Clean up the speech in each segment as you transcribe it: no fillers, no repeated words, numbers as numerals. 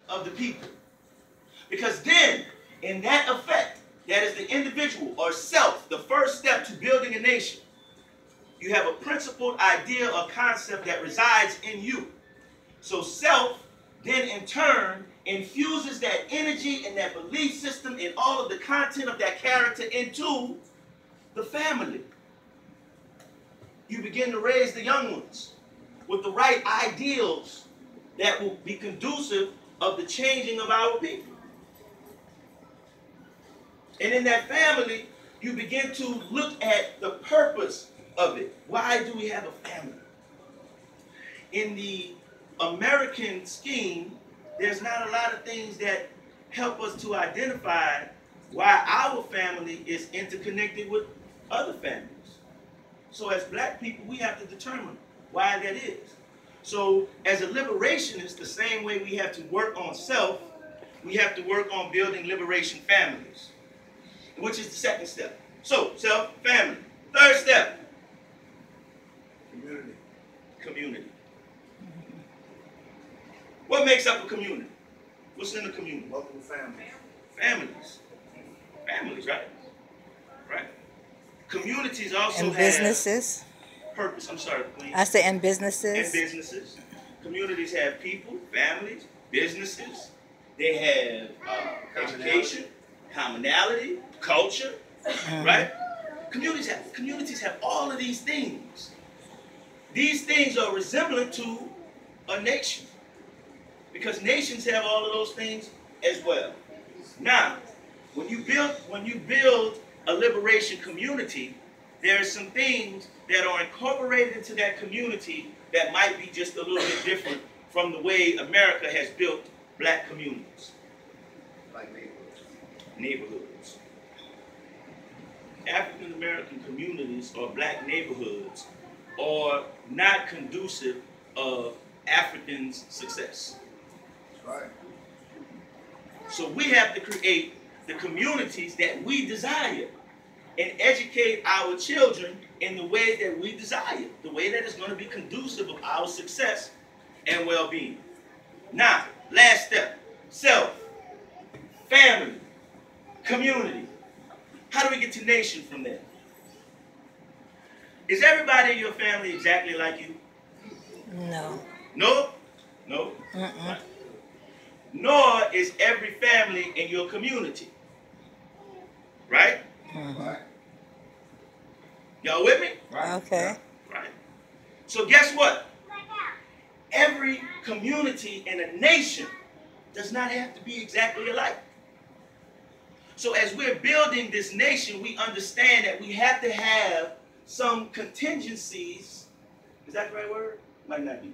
of the people. Because then, in that effect, that is the individual or self, the first step to building a nation, you have a principled idea or concept that resides in you. So self then in turn infuses that energy and that belief system and all of the content of that character into the family. You begin to raise the young ones with the right ideals that will be conducive of the changing of our people. And in that family, you begin to look at the purpose of it. Why do we have a family? In the American scheme, there's not a lot of things that help us to identify why our family is interconnected with other families. So as black people, we have to determine why that is. So as a liberationist, the same way we have to work on self, we have to work on building liberation families, which is the second step. So self, family. Third step, community. Community. What makes up a community? What's in the community? Local families. Families. Families, right? Right. Communities also and have businesses. Purpose. I'm sorry, Queen. I say and businesses. And businesses. Communities have people, families, businesses. They have education, commonality, culture, right? Communities have all of these things. These things are resemblant to a nation, because nations have all of those things as well. Now, when you build a liberation community, there are some things that are incorporated into that community that might be just a little bit different from the way America has built black communities. Like neighborhoods. Neighborhoods. African American communities or black neighborhoods are not conducive of Africans' success. Right. So we have to create the communities that we desire and educate our children in the way that we desire, the way that is going to be conducive of our success and well-being. Now, last step, self, family, community. How do we get to nation from there? Is everybody in your family exactly like you? No. No? No? Right. Nor is every family in your community. Right? Right. Y'all with me? Right. Okay. Right. So guess what? Every community and a nation does not have to be exactly alike. So as we're building this nation, we understand that we have to have some contingencies. Is that the right word? Might not be.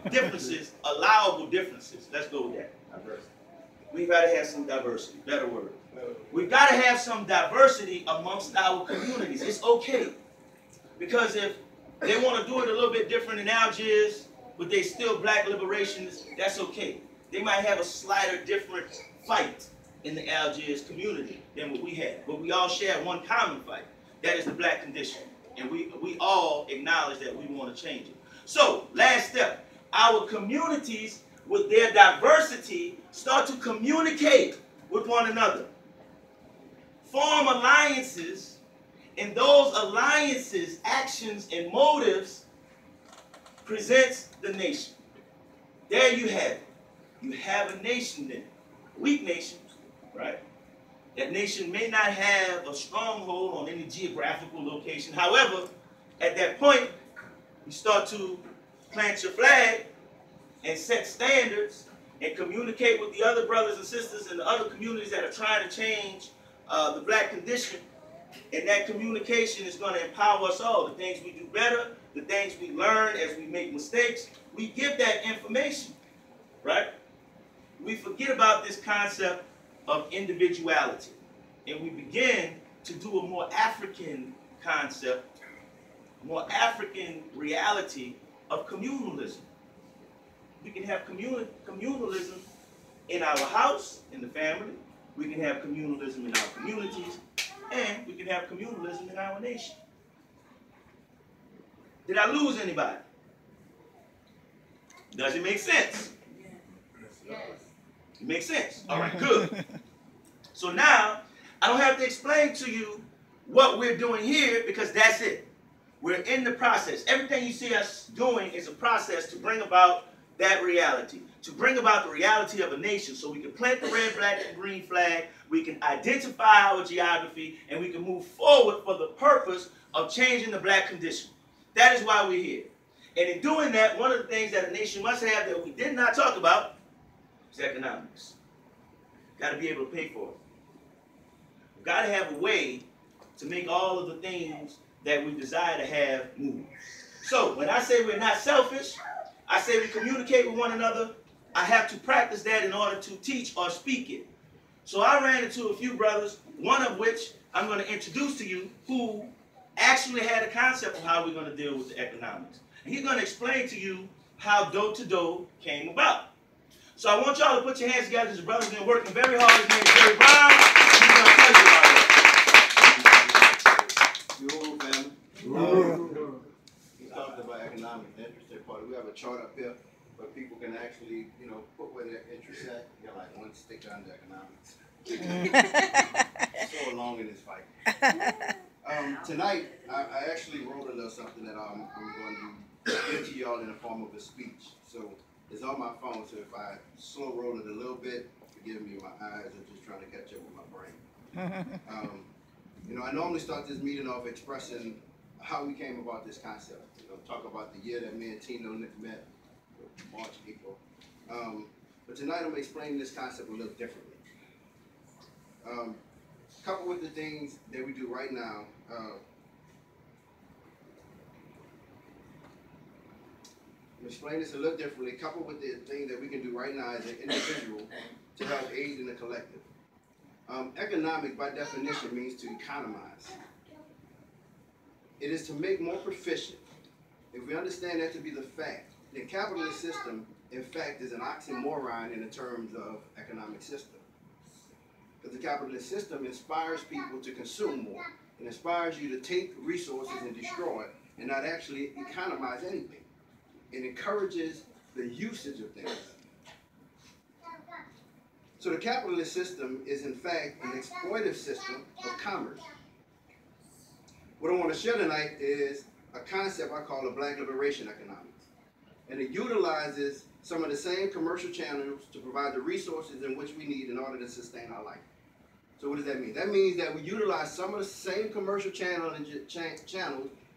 Differences, allowable differences. Let's go with that. Diversity. We've got to have some diversity. Better word. We've got to have some diversity amongst our communities. It's okay. Because if they want to do it a little bit different in Algiers, but they still black liberationists, that's okay. They might have a slighter different fight in the Algiers community than what we have. But we all share one common fight. That is the black condition. And we all acknowledge that we want to change it. So, last step. Our communities, with their diversity, start to communicate with one another. Form alliances, and those alliances, actions, and motives presents the nation. There you have it. You have a nation then. Weak nation, right? That nation may not have a stronghold on any geographical location. However, at that point, you start to plant your flag and set standards and communicate with the other brothers and sisters in the other communities that are trying to change the black condition. And that communication is going to empower us all. The things we do better, the things we learn as we make mistakes, we give that information, right? We forget about this concept of individuality. And we begin to do a more African concept, more African reality of communalism. We can have communalism in our house, in the family. We can have communalism in our communities. And we can have communalism in our nation. Did I lose anybody? Does it make sense? Yes. Makes sense? All right, good. So now, I don't have to explain to you what we're doing here because that's it. We're in the process. Everything you see us doing is a process to bring about that reality, to bring about the reality of a nation so we can plant the red, black, and green flag, we can identify our geography, and we can move forward for the purpose of changing the black condition. That is why we're here. And in doing that, one of the things that a nation must have that we did not talk about is economics. Got to be able to pay for it. We've got to have a way to make all of the things that we desire to have move. So when I say we're not selfish, I say we communicate with one another. I have to practice that in order to teach or speak it. So I ran into a few brothers, one of which I'm going to introduce to you, who actually had a concept of how we're going to deal with the economics. And he's going to explain to you how Dough2Dough came about. So I want y'all to put your hands together. This brother's been working very hard. His name is Jerry Brown. He's going to tell you about it. Family. We talked about economics, the interesting part. We have a chart up here where people can actually, put where their interests at. You got like one sticker under economics. So long in this fight. Tonight, I actually wrote a little something that I'm going to give to y'all in the form of a speech. So it's on my phone, so if I slow roll it a little bit, forgive me, my eyes are just trying to catch up with my brain. I normally start this meeting off expressing how we came about this concept. Talk about the year that me and Tino met, March, April. But tonight I'm explaining this concept a little differently. Coupled with the things that we do right now, explain this a little differently, coupled with the thing that we can do right now as an individual to help aid in the collective. Economic, by definition, means to economize. It is to make more proficient. If we understand that to be the fact, the capitalist system, in fact, is an oxymoron in the terms of economic system. Because the capitalist system inspires people to consume more. It inspires you to take resources and destroy it and not actually economize anything. It encourages the usage of things. So the capitalist system is in fact an exploitive system of commerce. What I want to share tonight is a concept I call a black liberation economics. And it utilizes some of the same commercial channels to provide the resources in which we need in order to sustain our life. So what does that mean? That means that we utilize some of the same commercial channels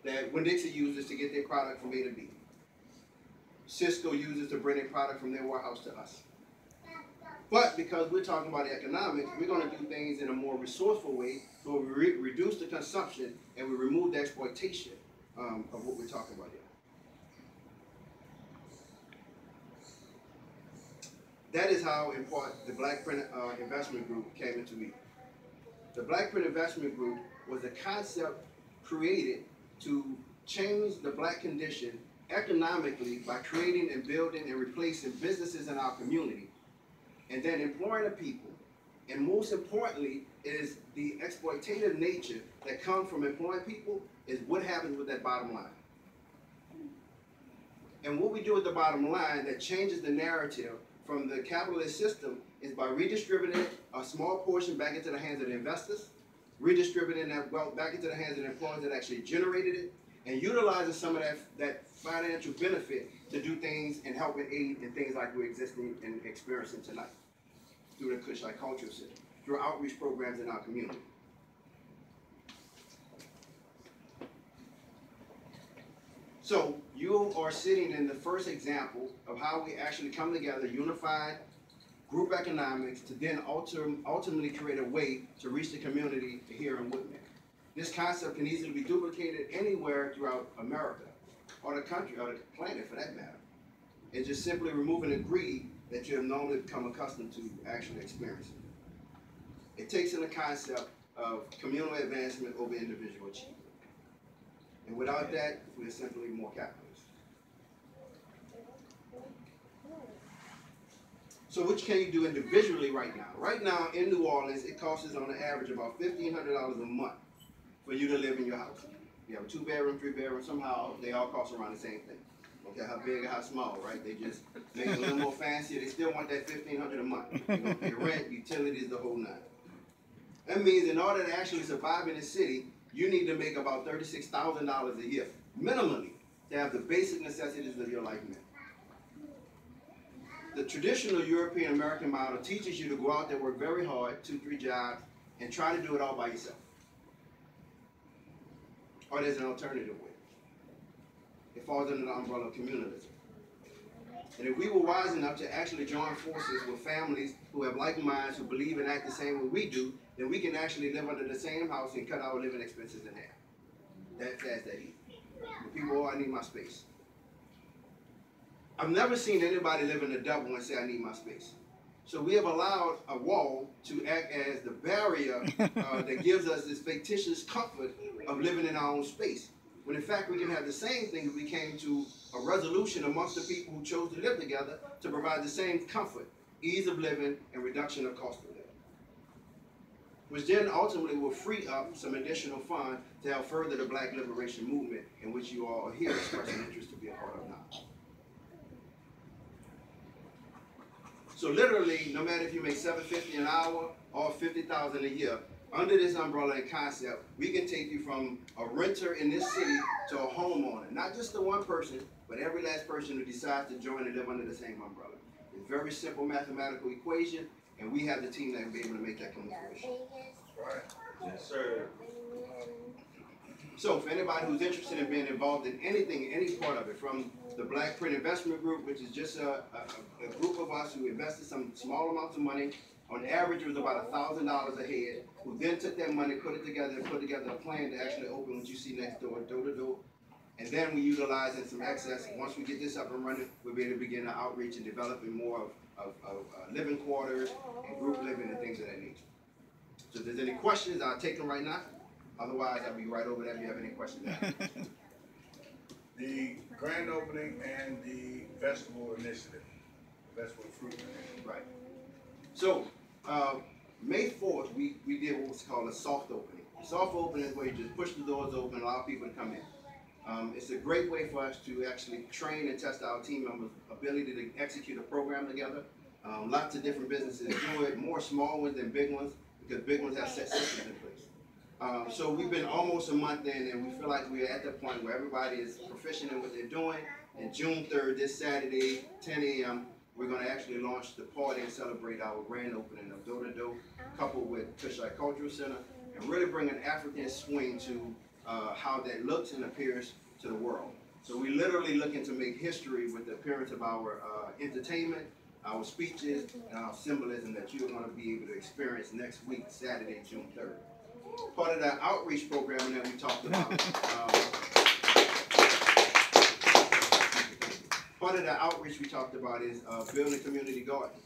that Winn-Dixie uses to get their product from A to B. Cisco uses to bring their product from their warehouse to us. But because we're talking about economics, we're going to do things in a more resourceful way, so we reduce the consumption and we remove the exploitation of what we're talking about here. That is how important the Black Print Investment Group came into being. The Black Print Investment Group was a concept created to change the black condition economically by creating and building and replacing businesses in our community, and then employing the people. And most importantly, is the exploitative nature that comes from employing people is what happens with that bottom line. And what we do with the bottom line that changes the narrative from the capitalist system is by redistributing a small portion back into the hands of the investors, redistributing that wealth back into the hands of the employees that actually generated it, and utilizing some of that financial benefit to do things and help and aid in things like we're existing and experiencing tonight through the Kushite Cultural Center, through outreach programs in our community. So you are sitting in the first example of how we actually come together, unified group economics, to then ultimately create a way to reach the community here in Woodman. This concept can easily be duplicated anywhere throughout America, or the country, or the planet for that matter. It's just simply removing the greed that you have normally become accustomed to actually experiencing. It takes in the concept of communal advancement over individual achievement. And without that, we're simply more capitalists. So what can you do individually right now? Right now in New Orleans, it costs us on an average about $1,500 a month for you to live in your house. You have a 2-bedroom, 3-bedroom, somehow they all cost around the same thing. Don't care how big or how small, right? They just make it a little more fancy. They still want that $1,500 a month. They're gonna pay rent, utilities, the whole nine. That means in order to actually survive in the city, you need to make about $36,000 a year, minimally, to have the basic necessities of your life met. The traditional European American model teaches you to go out there, work very hard, 2-3 jobs, and try to do it all by yourself. Or there's an alternative way. It falls under the umbrella of communalism. And if we were wise enough to actually join forces with families who have like minds, who believe and act the same way we do, then we can actually live under the same house and cut our living expenses in half. That fast, that easy. The people, oh, I need my space. I've never seen anybody live in a double and say, I need my space. So we have allowed a wall to act as the barrier that gives us this fictitious comfort of living in our own space. When in fact we can have the same thing if we came to a resolution amongst the people who chose to live together to provide the same comfort, ease of living, and reduction of cost of living. Which then ultimately will free up some additional funds to help further the Black liberation movement, in which you all are here expressing interest to be a part of now. So literally, no matter if you make $750 an hour or $50,000 a year, under this umbrella and concept, we can take you from a renter in this city to a homeowner. Not just the one person, but every last person who decides to join and live under the same umbrella. It's a very simple mathematical equation, and we have the team that can be able to make that come to fruition. Right. Yes, sir. So for anybody who's interested in being involved in anything, any part of it, from the Black Print Investment Group, which is just a group of us who invested some small amounts of money, on average it was about $1,000 a head, who then took that money, put it together, and put together a plan to actually open what you see next door, door to door. And then we utilize in some excess. Once we get this up and running, we'll be able to begin the outreach and developing more of living quarters and group living and things of that nature. So if there's any questions, I'll take them right now. Otherwise, I'll be right over there if you have any questions. The grand opening and the festival initiative, festival fruit initiative. Right. So, May 4th, we did what was called a soft opening. A soft opening is where you just push the doors open and allow people to come in. It's a great way for us to actually train and test our team members' ability to execute a program together. Lots of different businesses do it, more small ones than big ones, because big ones have set systems in place. So we've been almost a month in, and we feel like we're at the point where everybody is proficient in what they're doing. And June 3rd, this Saturday, 10 a.m., we're going to actually launch the party and celebrate our grand opening of Door to Door, coupled with Kushite Cultural Center, and really bring an African swing to how that looks and appears to the world. So we're literally looking to make history with the appearance of our entertainment, our speeches, and our symbolism that you're going to be able to experience next week, Saturday, June 3rd. Part of that outreach program that we talked about. Part of the outreach we talked about is building community gardens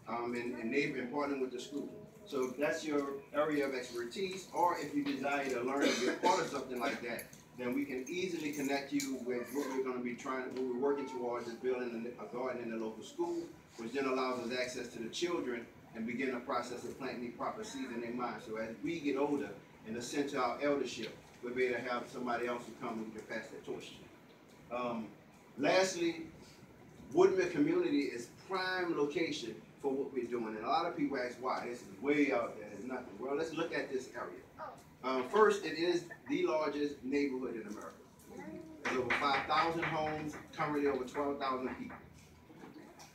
and partnering with the school. So that's your area of expertise, or if you desire to learn and be a part of something like that, then we can easily connect you with what we're going to be what we're working towards is building a garden in the local school, which then allows us access to the children and begin the process of planting the proper seeds in their minds. So as we get older and ascend to our eldership, we'll be able to have somebody else who come and we can pass that torch to. Lastly, Woodmere community is prime location for what we're doing. And a lot of people ask why. This is way out there. There's nothing. Well, let's look at this area. First, it is the largest neighborhood in America. There's over 5,000 homes, currently over 12,000 people.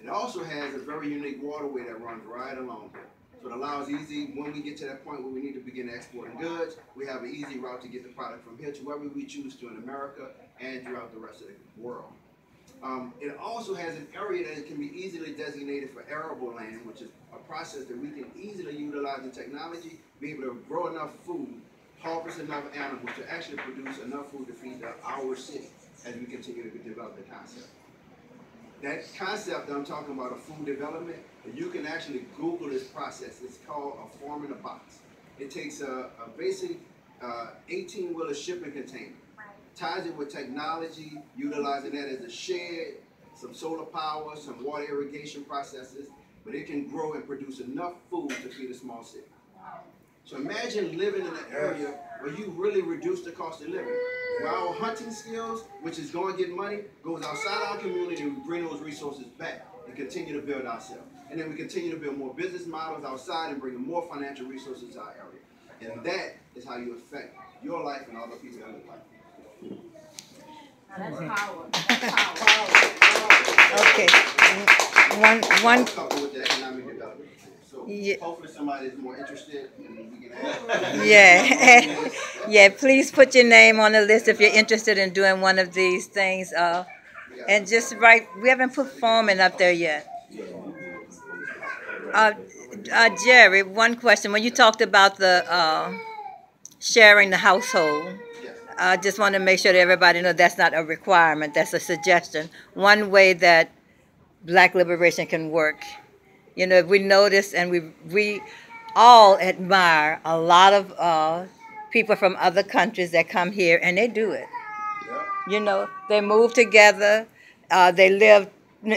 It also has a very unique waterway that runs right along here. So it allows easy, when we get to that point where we need to begin exporting goods, we have an easy route to get the product from here to wherever we choose to in America and throughout the rest of the world. It also has an area that can be easily designated for arable land, which is a process that we can easily utilize in technology, be able to grow enough food, harvest enough animals to actually produce enough food to feed our city as we continue to develop the concept. That concept that I'm talking about of food development, you can actually Google this process. It's called a farm in a box. It takes a basic 18-wheeler shipping container, ties it with technology, utilizing that as a shed, some solar power, some water irrigation processes, but it can grow and produce enough food to feed a small city. So imagine living in an area where you really reduce the cost of living. Where our hunting skills, which is going to get money, goes outside our community and we bring those resources back and continue to build ourselves. And then we continue to build more business models outside and bring more financial resources to our area. And that is how you affect your life and other people in your life. That's power. That's power. Okay. One. I'll couple with the economic development plan. So Yeah. hopefully somebody is more interested and we can add. Yeah. Yeah. Please put your name on the list if you're interested in doing one of these things. And just write. We haven't put farming up there yet. Jerry, one question. When you talked about the sharing the household, I just want to make sure that everybody knows that's not a requirement. That's a suggestion. One way that Black liberation can work. You know, we notice and we all admire a lot of people from other countries that come here and they do it. You know, they move together. They live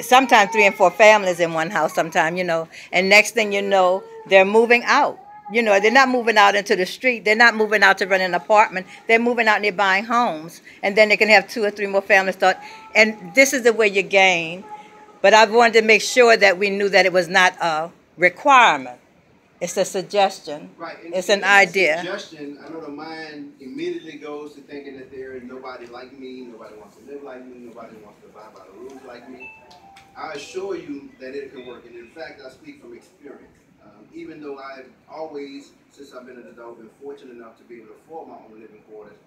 sometimes 3 and 4 families in one house sometimes, you know. And next thing you know, they're moving out. You know, they're not moving out into the street. They're not moving out to rent an apartment. They're moving out and they're buying homes. And then they can have 2 or 3 more families start. And this is the way you gain. But I wanted to make sure that we knew that it was not a requirement. It's a suggestion. Right. And It's an idea. Suggestion. I know the mind immediately goes to thinking that there is nobody like me, nobody wants to live like me, nobody wants to abide by the rules like me. I assure you that it can work. And in fact, I speak from experience. Even though I've always, since I've been an adult, been fortunate enough to be able to afford my own living quarters,